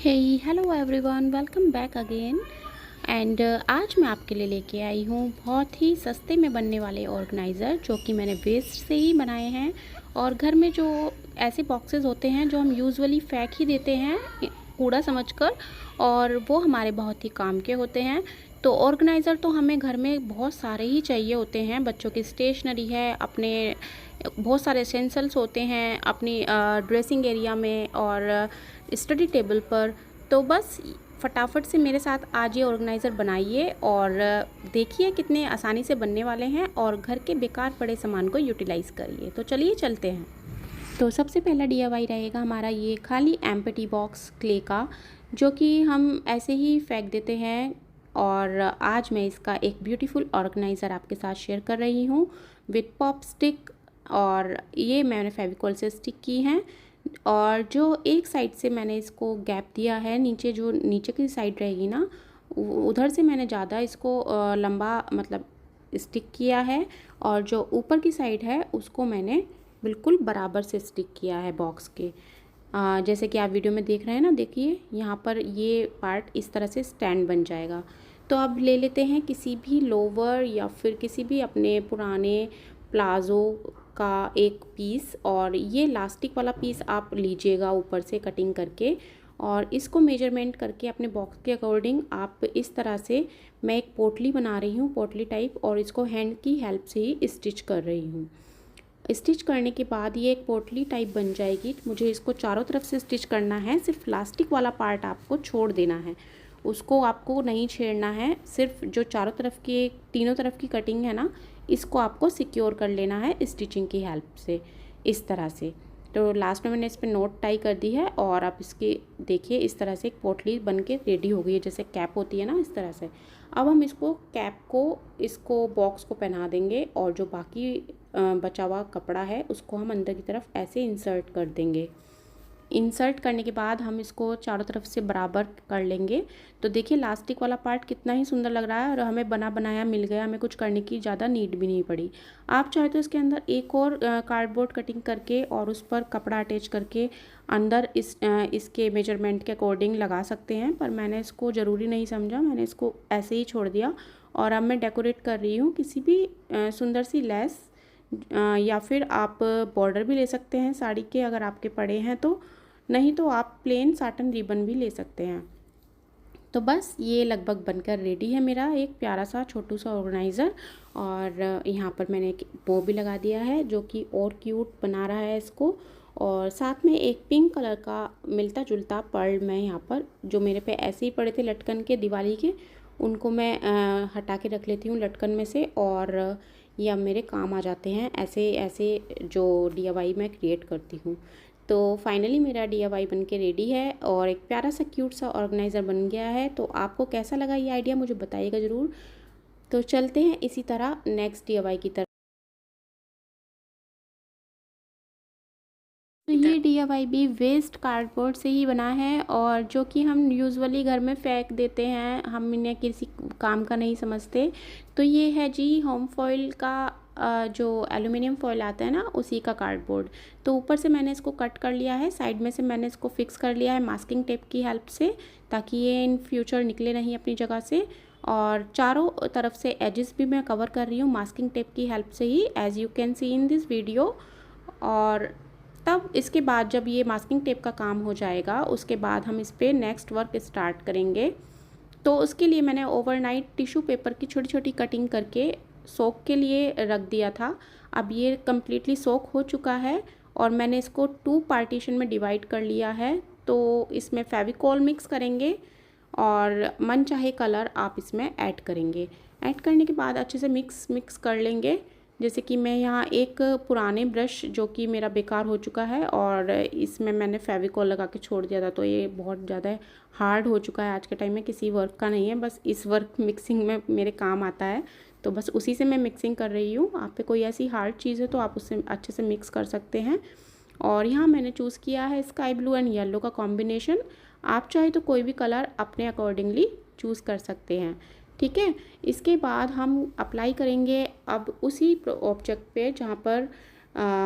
Hey hello everyone, welcome back again. And आज मैं आपके लिए लेके आई हूँ बहुत ही सस्ते में बनने वाले ऑर्गेनाइज़र जो कि मैंने वेस्ट से ही बनाए हैं। और घर में जो ऐसे बॉक्सेस होते हैं जो हम यूजुअली फेंक ही देते हैं कूड़ा समझकर, और वो हमारे बहुत ही काम के होते हैं। तो ऑर्गेनाइज़र तो हमें घर में बहुत सारे ही चाहिए होते हैं। बच्चों की स्टेशनरी है, अपने बहुत सारे एसेंशियल्स होते हैं अपनी ड्रेसिंग एरिया में और स्टडी टेबल पर। तो बस फटाफट से मेरे साथ आज ये ऑर्गेनाइज़र बनाइए और देखिए कितने आसानी से बनने वाले हैं, और घर के बेकार पड़े सामान को यूटिलाइज़ करिए। तो चलिए चलते हैं। तो सबसे पहला डीआईवाई रहेगा हमारा ये खाली एम्प्टी बॉक्स क्ले का, जो कि हम ऐसे ही फेंक देते हैं। और आज मैं इसका एक ब्यूटीफुल ऑर्गेनाइज़र आपके साथ शेयर कर रही हूँ विथ पॉप स्टिक। और ये मैंने फेविकॉल से स्टिक की हैं, और जो एक साइड से मैंने इसको गैप दिया है, नीचे जो नीचे की साइड रहेगी ना, उधर से मैंने ज़्यादा इसको लंबा मतलब स्टिक किया है, और जो ऊपर की साइड है उसको मैंने बिल्कुल बराबर से स्टिक किया है बॉक्स के। जैसे कि आप वीडियो में देख रहे हैं ना, देखिए यहाँ पर ये पार्ट इस तरह से स्टैंड बन जाएगा। तो अब ले लेते हैं किसी भी लोवर या फिर किसी भी अपने पुराने प्लाज़ो का एक पीस, और ये लास्टिक वाला पीस आप लीजिएगा ऊपर से कटिंग करके, और इसको मेजरमेंट करके अपने बॉक्स के अकॉर्डिंग आप इस तरह से, मैं एक पोटली बना रही हूँ पोटली टाइप, और इसको हैंड की हेल्प से ही स्टिच कर रही हूँ। स्टिच करने के बाद ये एक पोटली टाइप बन जाएगी। मुझे इसको चारों तरफ से स्टिच करना है, सिर्फ प्लास्टिक वाला पार्ट आपको छोड़ देना है, उसको आपको नहीं छेड़ना है। सिर्फ जो चारों तरफ की तीनों तरफ की कटिंग है ना, इसको आपको सिक्योर कर लेना है स्टिचिंग की हेल्प से इस तरह से। तो लास्ट में मैंने इस पर नोट टाई कर दी है, और आप इसकी देखिए इस तरह से एक पोटली बन के रेडी हो गई है, जैसे कैप होती है ना, इस तरह से। अब हम इसको कैप को इसको बॉक्स को पहना देंगे, और जो बाकी बचा हुआ कपड़ा है उसको हम अंदर की तरफ ऐसे इंसर्ट कर देंगे। इंसर्ट करने के बाद हम इसको चारों तरफ से बराबर कर लेंगे। तो देखिए लास्टिक वाला पार्ट कितना ही सुंदर लग रहा है, और हमें बना बनाया मिल गया, हमें कुछ करने की ज़्यादा नीड भी नहीं पड़ी। आप चाहे तो इसके अंदर एक और कार्डबोर्ड कटिंग करके और उस पर कपड़ा अटैच करके अंदर इसके मेजरमेंट के अकॉर्डिंग लगा सकते हैं, पर मैंने इसको ज़रूरी नहीं समझा, मैंने इसको ऐसे ही छोड़ दिया। और अब मैं डेकोरेट कर रही हूँ किसी भी सुंदर सी लेस, या फिर आप बॉर्डर भी ले सकते हैं साड़ी के अगर आपके पड़े हैं तो, नहीं तो आप प्लेन साटन रिबन भी ले सकते हैं। तो बस ये लगभग बनकर रेडी है मेरा एक प्यारा सा छोटू सा ऑर्गेनाइज़र। और यहाँ पर मैंने एक बो भी लगा दिया है जो कि और क्यूट बना रहा है इसको। और साथ में एक पिंक कलर का मिलता जुलता पर्ल मैं यहाँ पर, जो मेरे पे ऐसे ही पड़े थे लटकन के दिवाली के, उनको मैं हटा के रख लेती हूँ लटकन में से, और ये अब मेरे काम आ जाते हैं ऐसे ऐसे जो डीआईवाई मैं क्रिएट करती हूँ। तो फाइनली मेरा डीआईवाई बन के रेडी है, और एक प्यारा सा क्यूट सा ऑर्गेनाइज़र बन गया है। तो आपको कैसा लगा ये आइडिया मुझे बताइएगा ज़रूर। तो चलते हैं इसी तरह नेक्स्ट डीआईवाई की तरफ। तो ये डीआईवाई भी वेस्ट कार्डबोर्ड से ही बना है, और जो कि हम यूजुअली घर में फेंक देते हैं, हम इन्हें किसी काम का नहीं समझते। तो ये है जी होम फॉइल का जो एल्युमिनियम फॉइल आता है ना, उसी का कार्डबोर्ड। तो ऊपर से मैंने इसको कट कर लिया है, साइड में से मैंने इसको फिक्स कर लिया है मास्किंग टेप की हेल्प से, ताकि ये इन फ्यूचर निकले नहीं अपनी जगह से। और चारों तरफ से एजेस भी मैं कवर कर रही हूँ मास्किंग टेप की हेल्प से ही, as you can see in this video. और तब इसके बाद जब ये मास्किंग टेप का काम हो जाएगा, उसके बाद हम इस पर नेक्स्ट वर्क स्टार्ट करेंगे। तो उसके लिए मैंने ओवरनाइट टिश्यू पेपर की छोटी छोटी कटिंग करके सोक के लिए रख दिया था। अब ये कम्प्लीटली सोक हो चुका है, और मैंने इसको 2 पार्टीशन में डिवाइड कर लिया है। तो इसमें फेविकॉल मिक्स करेंगे, और मन चाहे कलर आप इसमें ऐड करेंगे। ऐड करने के बाद अच्छे से मिक्स कर लेंगे। जैसे कि मैं यहाँ एक पुराने ब्रश जो कि मेरा बेकार हो चुका है, और इसमें मैंने फेविकॉल लगा के छोड़ दिया था, तो ये बहुत ज़्यादा हार्ड हो चुका है, आज के टाइम में किसी वर्क का नहीं है, बस इस वर्क मिक्सिंग में मेरे काम आता है। तो बस उसी से मैं मिक्सिंग कर रही हूँ। आप पे कोई ऐसी हार्ड चीज़ है तो आप उससे अच्छे से मिक्स कर सकते हैं। और यहाँ मैंने चूज़ किया है स्काई ब्लू एंड येलो का कॉम्बिनेशन। आप चाहे तो कोई भी कलर अपने अकॉर्डिंगली चूज़ कर सकते हैं, ठीक है। इसके बाद हम अप्लाई करेंगे अब उसी ऑब्जेक्ट पे जहाँ पर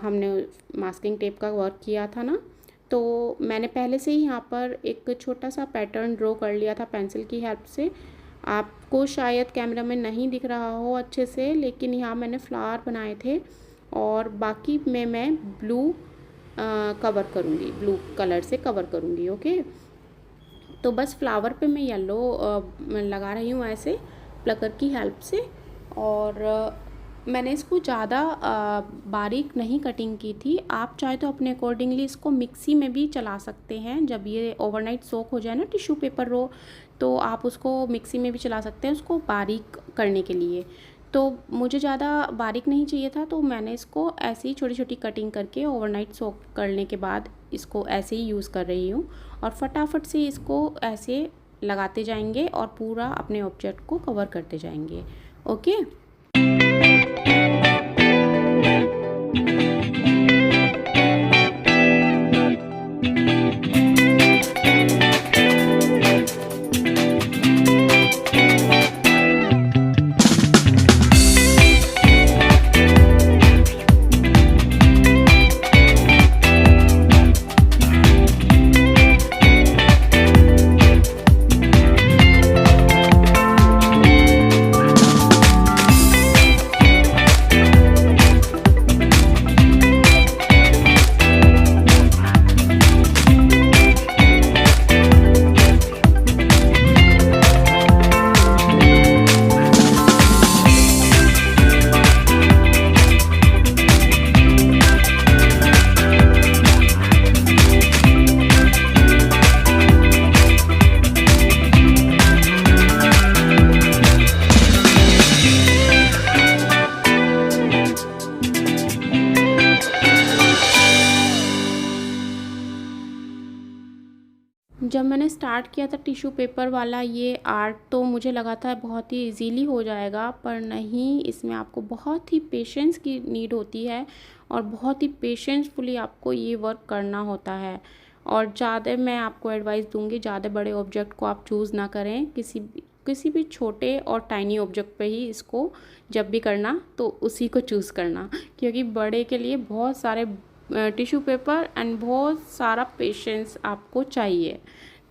हमने मास्किंग टेप का वर्क किया था ना। तो मैंने पहले से ही यहाँ पर एक छोटा सा पैटर्न ड्रॉ कर लिया था पेंसिल की हेल्प से। आपको शायद कैमरा में नहीं दिख रहा हो अच्छे से, लेकिन यहाँ मैंने फ्लावर बनाए थे और बाकी में मैं ब्लू कवर करूँगी, ब्लू कलर से कवर करूँगी। ओके, तो बस फ्लावर पे मैं येलो लगा रही हूँ ऐसे प्लकर की हेल्प से। और मैंने इसको ज़्यादा बारीक नहीं कटिंग की थी। आप चाहे तो अपने अकॉर्डिंगली इसको मिक्सी में भी चला सकते हैं। जब ये ओवरनाइट सोक हो जाए ना टिश्यू पेपर रो, तो आप उसको मिक्सी में भी चला सकते हैं उसको बारीक करने के लिए। तो मुझे ज़्यादा बारीक नहीं चाहिए था, तो मैंने इसको ऐसे ही छोटी छोटी कटिंग करके ओवरनाइट सोक करने के बाद इसको ऐसे ही यूज़ कर रही हूँ। और फटाफट से इसको ऐसे लगाते जाएंगे और पूरा अपने ऑब्जेक्ट को कवर करते जाएंगे। ओके, जब मैंने स्टार्ट किया था टिश्यू पेपर वाला ये आर्ट, तो मुझे लगा था बहुत ही इजीली हो जाएगा, पर नहीं, इसमें आपको बहुत ही पेशेंस की नीड होती है और बहुत ही पेशेंसफुली आपको ये वर्क करना होता है। और ज़्यादा मैं आपको एडवाइस दूंगी, ज़्यादा बड़े ऑब्जेक्ट को आप चूज़ ना करें। किसी भी छोटे और टाइनी ऑब्जेक्ट पे ही इसको जब भी करना तो उसी को चूज़ करना, क्योंकि बड़े के लिए बहुत सारे टिश्यू पेपर एंड बहुत सारा पेशेंस आपको चाहिए।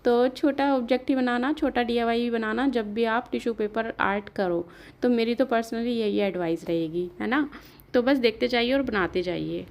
तो छोटा ऑब्जेक्ट ही बनाना, छोटा DIY भी बनाना जब भी आप टिश्यू पेपर आर्ट करो। तो मेरी तो पर्सनली यही एडवाइस रहेगी, है ना। तो बस देखते जाइए और बनाते जाइए।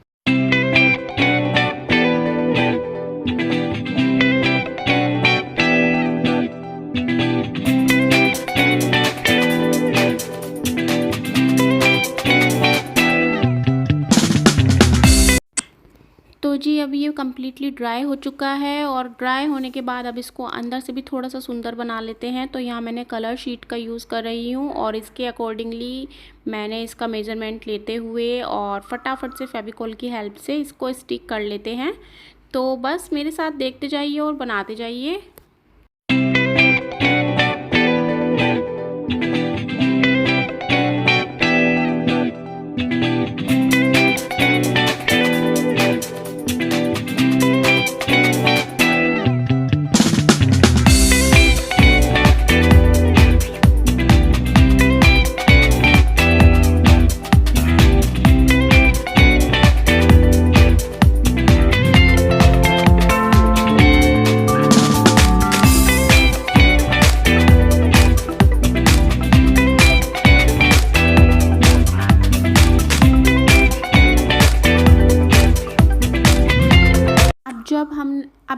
तो जी अब ये कम्प्लीटली ड्राई हो चुका है, और ड्राई होने के बाद अब इसको अंदर से भी थोड़ा सा सुंदर बना लेते हैं। तो यहाँ मैंने कलर शीट का यूज़ कर रही हूँ और इसके अकॉर्डिंगली मैंने इसका मेज़रमेंट लेते हुए और फटाफट से फेविकॉल की हेल्प से इसको स्टिक कर लेते हैं। तो बस मेरे साथ देखते जाइए और बनाते जाइए।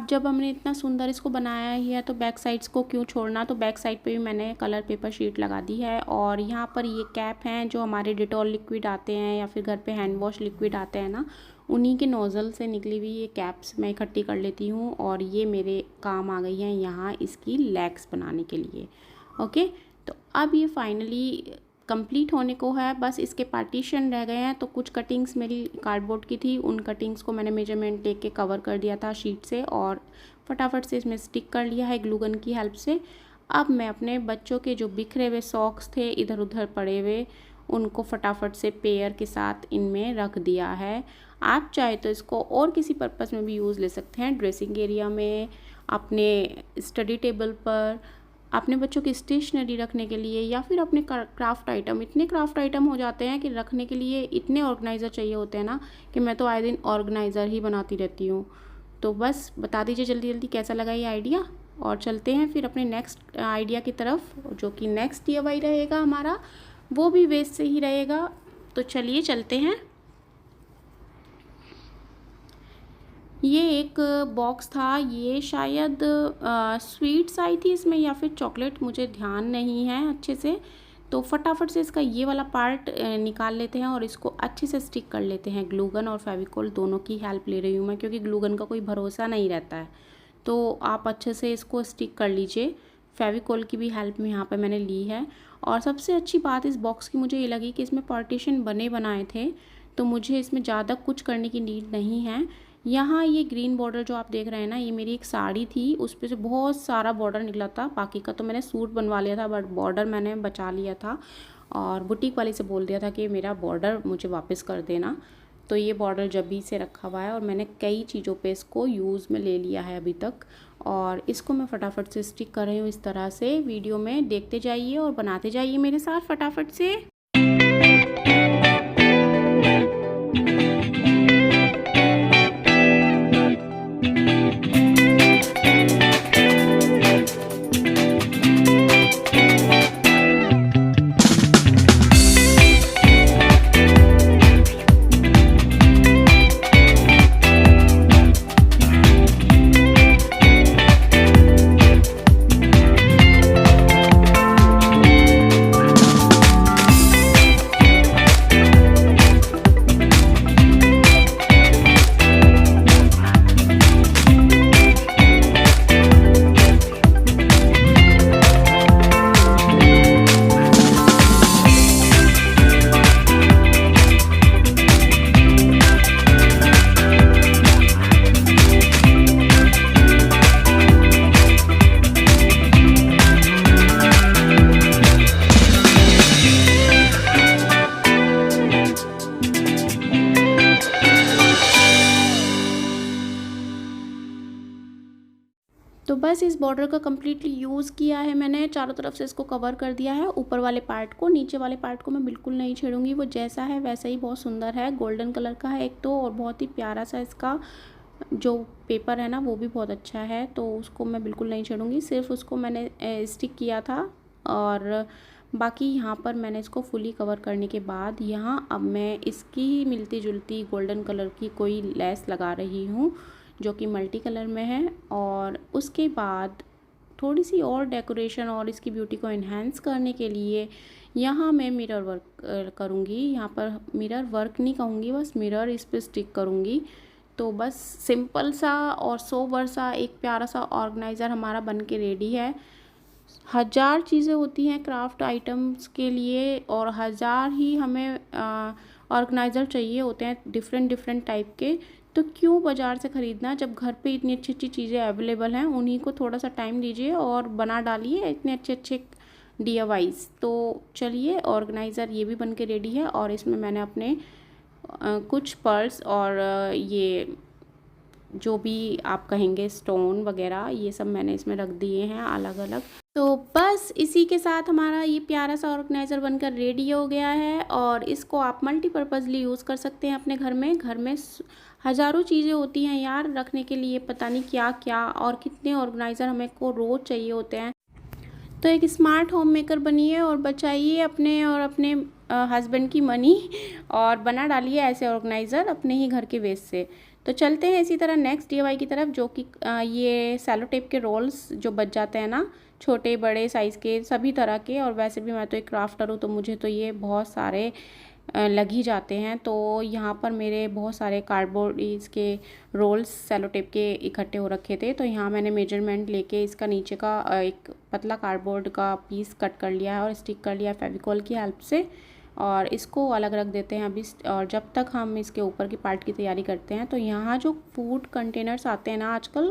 जब हमने इतना सुंदर इसको बनाया ही है, तो बैक साइड्स को क्यों छोड़ना। तो बैक साइड पे भी मैंने कलर पेपर शीट लगा दी है। और यहाँ पर ये कैप हैं जो हमारे डिटॉल लिक्विड आते हैं या फिर घर पे हैंड वॉश लिक्विड आते हैं ना, उन्हीं के नोज़ल से निकली हुई ये कैप्स मैं इकट्ठी कर लेती हूँ। और ये मेरे काम आ गई हैं यहाँ इसकी लेग्स बनाने के लिए। ओके, तो अब ये फाइनली कंप्लीट होने को है, बस इसके पार्टीशन रह गए हैं। तो कुछ कटिंग्स मेरी कार्डबोर्ड की थी, उन कटिंग्स को मैंने मेजरमेंट लेके कवर कर दिया था शीट से और फटाफट से इसमें स्टिक कर लिया है ग्लू गन की हेल्प से। अब मैं अपने बच्चों के जो बिखरे हुए सॉक्स थे इधर उधर पड़े हुए, उनको फटाफट से पेयर के साथ इनमें रख दिया है। आप चाहे तो इसको और किसी पर्पस में भी यूज़ ले सकते हैं, ड्रेसिंग एरिया में, अपने स्टडी टेबल पर, अपने बच्चों की स्टेशनरी रखने के लिए, या फिर अपने क्राफ्ट आइटम। इतने क्राफ्ट आइटम हो जाते हैं कि रखने के लिए इतने ऑर्गेनाइज़र चाहिए होते हैं ना, कि मैं तो आए दिन ऑर्गेनाइज़र ही बनाती रहती हूँ। तो बस बता दीजिए जल्दी जल्दी कैसा लगा ये आइडिया, और चलते हैं फिर अपने नेक्स्ट आइडिया की तरफ, जो कि नेक्स्ट DIY रहेगा हमारा, वो भी वेस्ट से ही रहेगा। तो चलिए चलते हैं। ये एक बॉक्स था, ये शायद स्वीट्स आई थी इसमें या फिर चॉकलेट, मुझे ध्यान नहीं है अच्छे से। तो फटाफट से इसका ये वाला पार्ट निकाल लेते हैं और इसको अच्छे से स्टिक कर लेते हैं। ग्लू गन और फेविकोल दोनों की हेल्प ले रही हूँ मैं, क्योंकि ग्लू गन का कोई भरोसा नहीं रहता है। तो आप अच्छे से इसको स्टिक कर लीजिए। फेविकोल की भी हेल्प में यहाँ पे मैंने ली है। और सबसे अच्छी बात इस बॉक्स की मुझे ये लगी कि इसमें पार्टीशन बने बनाए थे, तो मुझे इसमें ज़्यादा कुछ करने की नीड नहीं है। यहाँ ये ग्रीन बॉर्डर जो आप देख रहे हैं ना, ये मेरी एक साड़ी थी, उस पर से बहुत सारा बॉर्डर निकला था। बाकी का तो मैंने सूट बनवा लिया था, बट बॉर्डर मैंने बचा लिया था और बुटीक वाली से बोल दिया था कि मेरा बॉर्डर मुझे वापस कर देना। तो ये बॉर्डर जब भी से रखा हुआ है और मैंने कई चीज़ों पे इसको यूज़ में ले लिया है अभी तक। और इसको मैं फटाफट से स्टिक कर रही हूँ इस तरह से। वीडियो में देखते जाइए और बनाते जाइए मेरे साथ फटाफट से। तो बस इस बॉर्डर का कम्प्लीटली यूज़ किया है मैंने, चारों तरफ से इसको कवर कर दिया है। ऊपर वाले पार्ट को, नीचे वाले पार्ट को मैं बिल्कुल नहीं छेड़ूंगी, वो जैसा है वैसा ही बहुत सुंदर है। गोल्डन कलर का है एक तो, और बहुत ही प्यारा सा इसका जो पेपर है ना वो भी बहुत अच्छा है, तो उसको मैं बिल्कुल नहीं छेड़ूंगी। सिर्फ उसको मैंने स्टिक किया था, और बाकी यहाँ पर मैंने इसको फुली कवर करने के बाद यहाँ अब मैं इसकी ही मिलती जुलती गोल्डन कलर की कोई लेस लगा रही हूँ, जो कि मल्टी कलर में है। और उसके बाद थोड़ी सी और डेकोरेशन और इसकी ब्यूटी को इन्हेंस करने के लिए यहाँ मैं मिरर वर्क करूँगी। यहाँ पर मिरर वर्क नहीं कहूँगी, बस मिरर इस पर स्टिक करूँगी। तो बस सिंपल सा और सोबर सा एक प्यारा सा ऑर्गेनाइज़र हमारा बन के रेडी है। 1000 चीज़ें होती हैं क्राफ्ट आइटम्स के लिए, और 1000 ही हमें ऑर्गेनाइज़र चाहिए होते हैं डिफरेंट डिफरेंट टाइप के। तो क्यों बाज़ार से ख़रीदना, जब घर पे इतनी अच्छी अच्छी चीज़ें अवेलेबल हैं। उन्हीं को थोड़ा सा टाइम दीजिए और बना डालिए इतने अच्छे अच्छे DIYs। तो चलिए, ऑर्गेनाइज़र ये भी बन के रेडी है, और इसमें मैंने अपने कुछ पर्स और ये जो भी आप कहेंगे स्टोन वगैरह, ये सब मैंने इसमें रख दिए हैं अलग अलग। तो बस इसी के साथ हमारा ये प्यारा सा ऑर्गेनाइज़र बनकर रेडी हो गया है, और इसको आप मल्टीपर्पज़ली यूज़ कर सकते हैं अपने घर में। घर में हज़ारों चीज़ें होती हैं यार रखने के लिए, पता नहीं क्या क्या, और कितने ऑर्गेनाइज़र हमें को रोज़ चाहिए होते हैं। तो एक स्मार्ट होम मेकर बनिए और बचाइए अपने और अपने हस्बैंड की मनी, और बना डालिए ऐसे ऑर्गेनाइज़र अपने ही घर के वेस्ट से। तो चलते हैं इसी तरह नेक्स्ट DIY की तरफ, जो कि ये सेलो टेप के रोल्स जो बच जाते हैं ना, छोटे बड़े साइज़ के सभी तरह के। और वैसे भी मैं तो एक क्राफ्टर हूँ, तो मुझे तो ये बहुत सारे लग ही जाते हैं। तो यहाँ पर मेरे बहुत सारे कार्डबोर्ड इसके रोल्स सेलो टेप के इकट्ठे हो रखे थे। तो यहाँ मैंने मेजरमेंट लेके इसका नीचे का एक पतला कार्डबोर्ड का पीस कट कर लिया है और स्टिक कर लिया है फेविकॉल की हेल्प से, और इसको अलग रख देते हैं अभी। और जब तक हम इसके ऊपर की पार्ट की तैयारी करते हैं, तो यहाँ जो फूड कंटेनर्स आते हैं ना आजकल,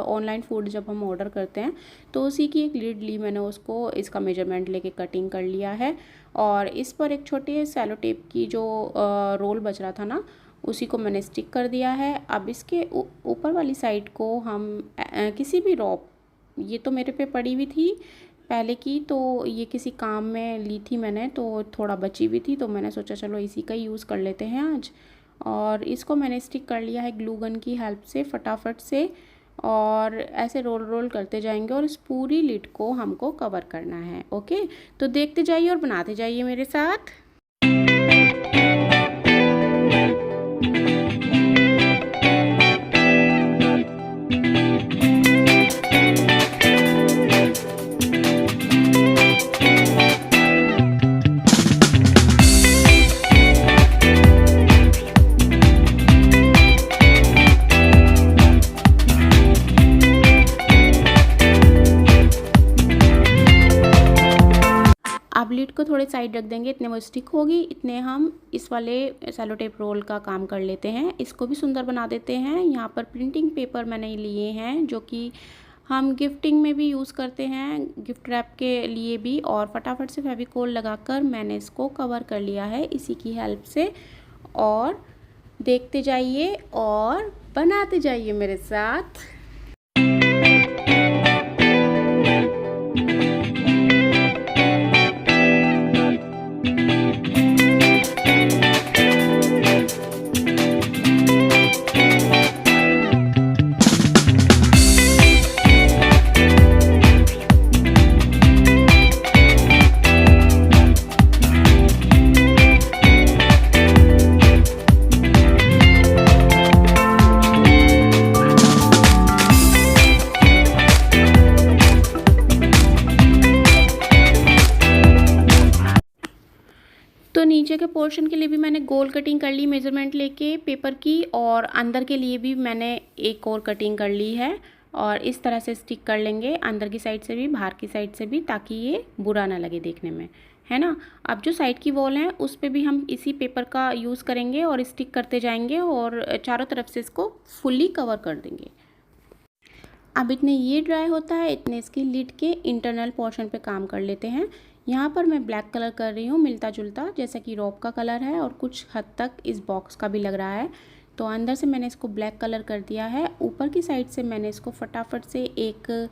ऑनलाइन फूड जब हम ऑर्डर करते हैं, तो उसी की एक लीड ली मैंने, उसको इसका मेजरमेंट लेके कटिंग कर लिया है। और इस पर एक छोटे सेलो टेप की जो रोल बच रहा था ना, उसी को मैंने स्टिक कर दिया है। अब इसके ऊपर वाली साइड को हम किसी भी रॉप, ये तो मेरे पे पड़ी हुई थी पहले की, तो ये किसी काम में ली थी मैंने, तो थोड़ा बची हुई थी, तो मैंने सोचा चलो इसी का यूज़ कर लेते हैं आज। और इसको मैंने स्टिक कर लिया है ग्लू गन की हेल्प से फटाफट से, और ऐसे रोल रोल करते जाएंगे और इस पूरी लिड को हमको कवर करना है। ओके, तो देखते जाइए और बनाते जाइए मेरे साथ। अब लिड को थोड़े साइड रख देंगे, इतने वो स्टिक होगी, इतने हम इस वाले सेलो टेप रोल का काम कर लेते हैं। इसको भी सुंदर बना देते हैं। यहाँ पर प्रिंटिंग पेपर मैंने लिए हैं जो कि हम गिफ्टिंग में भी यूज़ करते हैं, गिफ्ट रैप के लिए भी। और फटाफट से फेविकोल लगाकर मैंने इसको कवर कर लिया है इसी की हेल्प से। और देखते जाइए और बनाते जाइए मेरे साथ। तो नीचे के पोर्शन के लिए भी मैंने गोल कटिंग कर ली मेज़रमेंट लेके पेपर की, और अंदर के लिए भी मैंने एक और कटिंग कर ली है। और इस तरह से स्टिक कर लेंगे अंदर की साइड से भी बाहर की साइड से भी, ताकि ये बुरा ना लगे देखने में, है ना। अब जो साइड की वॉल है उस पर भी हम इसी पेपर का यूज़ करेंगे और स्टिक करते जाएंगे और चारों तरफ से इसको फुल्ली कवर कर देंगे। अब इतने ये ड्राई होता है, इतने इसकी लिड के इंटरनल पोर्शन पे काम कर लेते हैं। यहाँ पर मैं ब्लैक कलर कर रही हूँ मिलता जुलता, जैसा कि रॉब का कलर है और कुछ हद तक इस बॉक्स का भी लग रहा है। तो अंदर से मैंने इसको ब्लैक कलर कर दिया है। ऊपर की साइड से मैंने इसको फटाफट से एक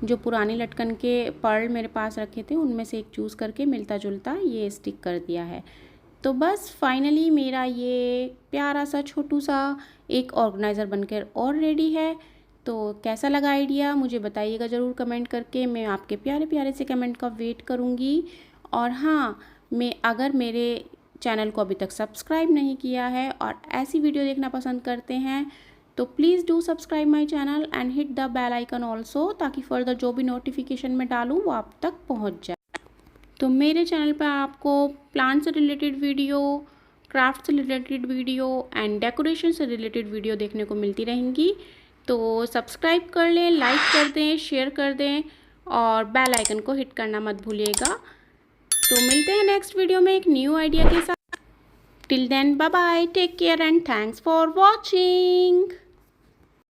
जो पुरानी लटकन के पर्ल मेरे पास रखे थे उनमें से एक चूज़ करके मिलता जुलता ये स्टिक कर दिया है। तो बस फाइनली मेरा ये प्यारा सा छोटू सा एक ऑर्गेनाइज़र बनकर और रेडी है। तो कैसा लगा आइडिया मुझे बताइएगा ज़रूर कमेंट करके। मैं आपके प्यारे प्यारे से कमेंट का वेट करूँगी। और हाँ, अगर मेरे चैनल को अभी तक सब्सक्राइब नहीं किया है और ऐसी वीडियो देखना पसंद करते हैं तो please do subscribe my channel and hit the bell icon also, ताकि फर्दर जो भी नोटिफिकेशन मैं डालूँ वो आप तक पहुँच जाए। तो मेरे चैनल पर आपको प्लांट से रिलेटेड वीडियो, क्राफ्ट से रिलेटेड वीडियो एंड डेकोरेशन से रिलेटेड वीडियो देखने को मिलती रहेंगी। तो सब्सक्राइब कर लें, लाइक कर दें, शेयर कर दें और बेल आइकन को हिट करना मत भूलिएगा। तो मिलते हैं नेक्स्ट वीडियो में एक न्यू आइडिया के साथ। Till then bye bye, take care and thanks for watching.